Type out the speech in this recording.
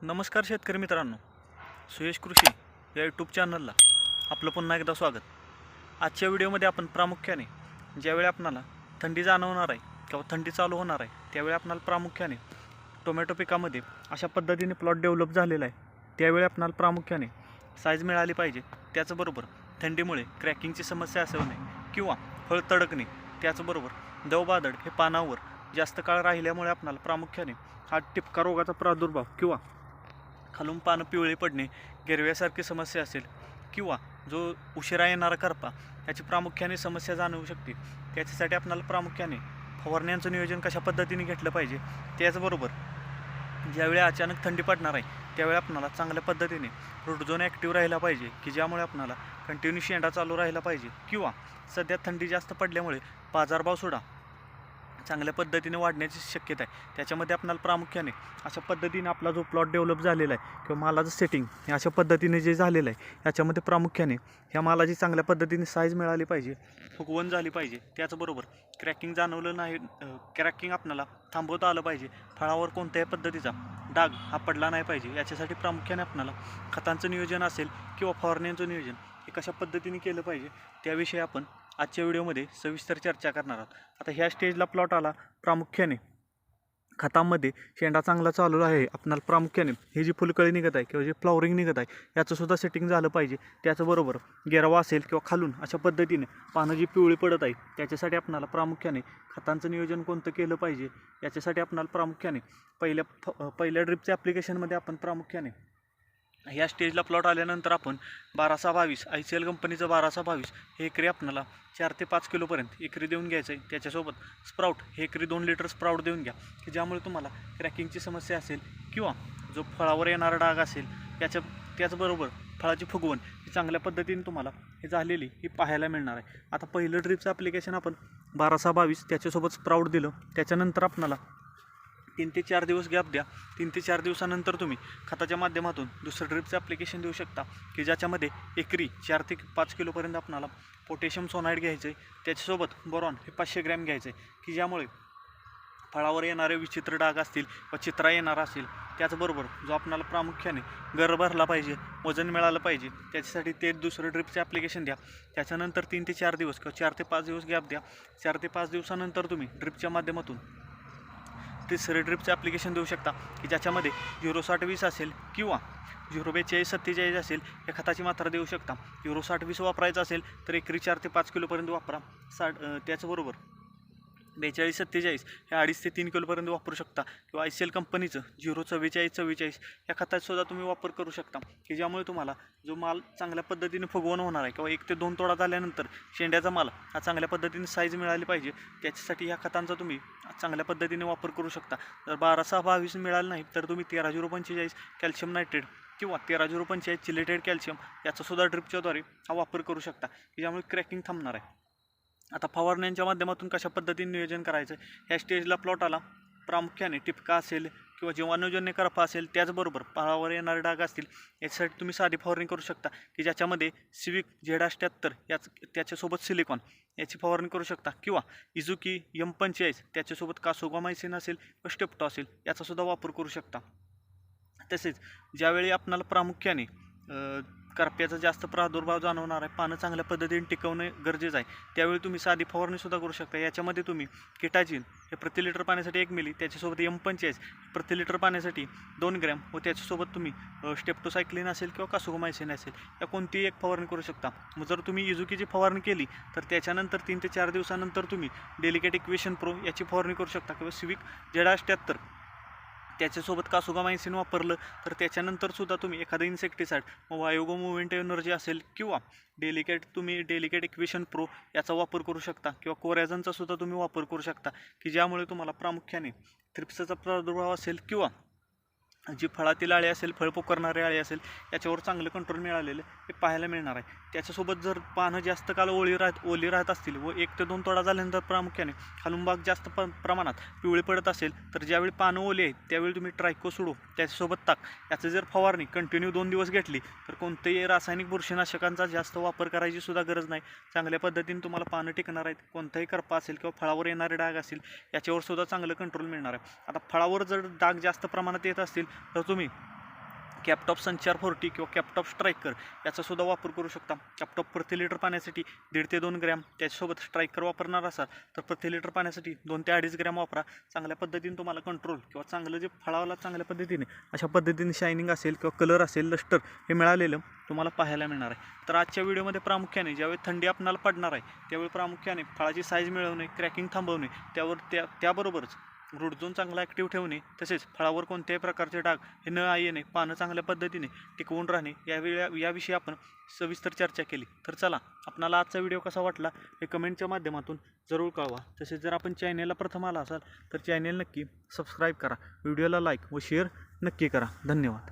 नमस्कार शेतकरी मित्रांनो, सुयश कृषी या यूट्यूब चॅनलला आपलं पुन्हा एकदा स्वागत. आजच्या व्हिडिओमध्ये आपण प्रामुख्याने ज्यावेळी आपणाला थंडी जाणवणार आहे किंवा थंडी चालू होणार आहे त्यावेळी आपणाला प्रामुख्याने टोमॅटो पिकामध्ये अशा पद्धतीने प्लॉट डेव्हलप झालेला आहे, त्यावेळी आपणाला प्रामुख्याने साईज मिळाली पाहिजे. त्याचबरोबर थंडीमुळे क्रॅकिंगची समस्या असू नये किंवा फळ तडकणे, त्याचबरोबर दवबादड हे पानावर जास्त काळ राहिल्यामुळे आपणाला प्रामुख्याने हा टिपका रोगाचा प्रादुर्भाव किंवा खालून पानं पिवळे पडणे, गिरव्यासारखी समस्या असेल किंवा जो उशिरा येणारा करपा याची प्रामुख्याने समस्या जाणवू शकते. त्याच्यासाठी आपल्याला प्रामुख्याने फवारण्यांचं नियोजन कशा पद्धतीने घेतलं पाहिजे. त्याचबरोबर ज्यावेळी अचानक थंडी पडणार आहे त्यावेळी आपल्याला चांगल्या पद्धतीने रूट झोन ॲक्टिव्ह राहिला पाहिजे की ज्यामुळे आपल्याला कंटिन्यू शेंडा चालू राहिला पाहिजे किंवा सध्या थंडी जास्त पडल्यामुळे बाजारभावसुद्धा चांगल्या पद्धतीने वाढण्याची शक्यता आहे. त्याच्यामध्ये आपल्याला प्रामुख्याने अशा पद्धतीने आपला जो प्लॉट डेव्हलप झालेला आहे किंवा मालाचं सेटिंग हे अशा पद्धतीने जे झालेलं आहे याच्यामध्ये प्रामुख्याने ह्या मालाची चांगल्या पद्धतीने साईज मिळाली पाहिजे, फुगवण झाली पाहिजे. त्याचबरोबर क्रॅकिंग जाणवलं नाही, क्रॅकिंग आपल्याला थांबवता आलं पाहिजे. फळावर कोणत्याही पद्धतीचा डाग हा पडला नाही पाहिजे. याच्यासाठी प्रामुख्याने आपल्याला खतांचं नियोजन असेल किंवा फवारण्यांचं नियोजन हे कशा पद्धतीने केलं पाहिजे त्याविषयी आपण आजच्या व्हिडिओमध्ये सविस्तर चर्चा करणार आहोत. आता ह्या स्टेजला प्लॉट आला, प्रामुख्याने खतामध्ये शेंडा चांगला चालू आहे. आपणाला प्रामुख्याने ही जी फुलकळी निघत आहे किंवा जे फ्लॉवरिंग निघत आहे याचंसुद्धा सेटिंग झालं पाहिजे. त्याचबरोबर गेरवा असेल किंवा खालून अशा पद्धतीने पानं जी पिवळी पडत आहे त्याच्यासाठी आपणाला प्रामुख्याने खतांचं नियोजन कोणतं केलं पाहिजे. याच्यासाठी आपणाला प्रामुख्याने पहिल्या ड्रिपच्या ॲप्लिकेशनमध्ये आपण प्रामुख्याने ह्या स्टेजला प्लॉट आल्यानंतर आपण 1222 ICL कंपनीचं 1222 हे एकरी आपल्याला 4 ते 5 किलोपर्यंत एकरी देऊन घ्यायचं आहे. त्याच्यासोबत स्प्राऊट हे एकरी 2 लिटर स्प्राऊट देऊन घ्या की ज्यामुळे तुम्हाला क्रॅकिंगची समस्या असेल किंवा जो फळावर येणारा डाग असेल त्याचबरोबर फळाची फुगवण ही चांगल्या पद्धतीने तुम्हाला हे झालेली ही पाहायला मिळणार आहे. आता पहिलं ड्रिपचं ॲप्लिकेशन आपण 1222 त्याच्यासोबत स्प्राऊट दिलं. त्याच्यानंतर आपल्याला 3 ते 4 दिवस गॅप द्या. 3 ते 4 दिवसानंतर तुम्ही खताच्या माध्यमातून दुसरं ड्रिपचं ॲप्लिकेशन देऊ शकता की ज्याच्यामध्ये एकरी 4 ते 5 किलोपर्यंत आपणाला पोटॅशियम सोनाईड घ्यायचं आहे. त्याच्यासोबत बोरॉन हे 500 ग्रॅम घ्यायचं आहे की ज्यामुळे फळावर येणारे विचित्र डाग असतील व चित्रा येणारा असेल, त्याचबरोबर जो आपणाला प्रामुख्याने गर भरला पाहिजे, वजन मिळालं पाहिजे, त्याच्यासाठी ते दुसरं ड्रिपचं ॲप्लिकेशन द्या. त्याच्यानंतर 3 ते 4 दिवस किंवा 4 ते 5 दिवस गॅप द्या. 4 ते 5 दिवसानंतर तुम्ही ड्रिपच्या माध्यमातून तिसरं ड्रिपचं ॲप्लिकेशन देऊ शकता की ज्याच्यामध्ये 060-20 असेल किंवा 042-47 असेल या खताची मात्रा देऊ शकता. 060-20 वापरायचं असेल तर एकरी 4 ते 5 किलोपर्यंत वापरा. त्याचबरोबर 42-47 हे 2.5 ते 3 किलोपर्यंत वापरू शकता किंवा ICL कंपनीचं 044-44 या खताचासुद्धा तुम्ही वापर करू शकता की ज्यामुळे तुम्हाला जो माल चांगल्या पद्धतीने फुगवण होणार आहे किंवा 1 ते 2 तोडा झाल्यानंतर शेंड्याचा माल हा चांगल्या पद्धतीने साईज मिळाली पाहिजे. त्याच्यासाठी ह्या खतांचा तुम्ही चांगल्या पद्धतीने वापर करू शकता. जर 12-22 मिळालं नाही तर तुम्ही 13-0-45 कॅल्शियम नायट्रेट किंवा 13-0-45 चिलेटेड कॅल्शियम याचासुद्धा ड्रिपच्याद्वारे हा वापर करू शकता की ज्यामुळे क्रॅकिंग थांबणार आहे. आता फवारण्यांच्या माध्यमातून कशा पद्धतीने नियोजन करायचं ह्या स्टेजला प्लॉट आला, प्रामुख्याने टिपका असेल किंवा जीवाणूजन्य करपा असेल, त्याचबरोबर फळावर येणारे डाग असतील याच्यासाठी तुम्ही साधी फवारणी करू शकता की ज्याच्यामध्ये सिविक Z78 त्याच्यासोबत सिलिकॉन याची फवारणी करू शकता किंवा इझुकी M45 त्याच्यासोबत कासोगामायसिन असेल व स्टेप्टो असेल याचासुद्धा वापर करू शकता. तसेच ज्यावेळी आपणाला प्रामुख्याने करप्याचा जास्त प्रादुर्भाव जाणवणार आहे, पानं चांगल्या पद्धतीने टिकवणे गरजेचं आहे, त्यावेळी तुम्ही साधी फवारणीसुद्धा करू शकता. याच्यामध्ये तुम्ही किटाजिन हे प्रति लिटर पाण्यासाठी 1 मिली, त्याच्यासोबत M45 प्रति लिटर पाण्यासाठी 2 ग्रॅम व त्याच्यासोबत तुम्ही स्टेप्टोसायक्लिन असेल किंवा कासोगामायसिन असेल या कोणतीही एक फवारणी करू शकता. मग जर तुम्ही इझुकीची फवारणी केली तर त्याच्यानंतर 3 ते 4 दिवसानंतर तुम्ही डेलिकेट इक्वेशन प्रो याची फवारणी करू शकता किंवा सिविक Z78 त्याच्यासोबत कासोगामायसिन वापरलं तर त्याच्यानंतरसुद्धा तुम्ही एखादं इन्सेक्टिसाइड वायोगो मुव्हेंट एनर्जी असेल किंवा डेलिकेट इक्वेशन प्रो याचा वापर करू शकता किंवा कोरॅझनचा सुद्धा तुम्ही वापर करू शकता की ज्यामुळे तुम्हाला प्रामुख्याने थ्रिप्सचा प्रादुर्भाव असेल किंवा जी फळातील आळे असेल, फळ पोकरणारे आळे असेल याच्यावर चांगलं कंट्रोल मिळालेलं हे पाहायला मिळणार आहे. त्याच्यासोबत जर पानं जास्त काळ ओली राहत असतील व 1 ते 2 तोडा झाल्यानंतर प्रामुख्याने खालून भाग जास्त प्रमाणात पिवळी पडत असेल तर ज्यावेळी पानं ओली आहेत त्यावेळी तुम्ही ट्रायकोसुडो त्याच्यासोबत ताक याचं जर फवारणी कंटिन्यू 2 दिवस घेतली तर कोणत्याही रासायनिक बुरशीनाशकांचा जास्त वापर करायची सुद्धा गरज नाही. चांगल्या पद्धतीने तुम्हाला पानं टिकणार आहेत. कोणताही करपा असेल किंवा फळावर येणारे डाग असेल याच्यावर सुद्धा चांगलं कंट्रोल मिळणार आहे. आता फळावर जर डाग जास्त प्रमाणात येत असतील तर तुम्ही कॅपटॉप संचार 40 किंवा कॅपटॉप स्ट्रायकर याचासुद्धा वापर करू शकता. कॅपटॉप प्रति लिटर पाण्यासाठी 1.5 ते 2 ग्रॅम, त्याच्यासोबत स्ट्रायकर वापरणार असाल तर प्रति लिटर पाण्यासाठी 2 ते 2.5 ग्रॅम वापरा. चांगल्या पद्धतीने तुम्हाला कंट्रोल किंवा चांगलं जे फळावाला चांगल्या पद्धतीने अशा पद्धतीने शायनिंग असेल किंवा कलर असेल, लस्टर हे मिळालेलं तुम्हाला पाहायला मिळणार आहे. तर आजच्या व्हिडिओमध्ये प्रामुख्याने ज्यावेळी थंडी आपणाला पडणार आहे त्यावेळी प्रामुख्याने फळाची साईज मिळवणे, क्रॅकिंग थांबवणे, त्याबरोबरच रूट झोन चांगला ॲक्टिव्ह ठेवणे, तसेच फळावर कोणत्याही प्रकारचे डाग हे न येणे, पानं चांगल्या पद्धतीने टिकवून राहणे याविषयी आपण सविस्तर चर्चा केली. तर चला, आपणाला आजचा व्हिडिओ कसा वाटला हे कमेंटच्या माध्यमातून जरूर कळवा. तसेच जर आपण चॅनेलला प्रथम आला असाल तर चॅनेल नक्की सबस्क्राईब करा, व्हिडिओला लाईक व शेअर नक्की करा. धन्यवाद.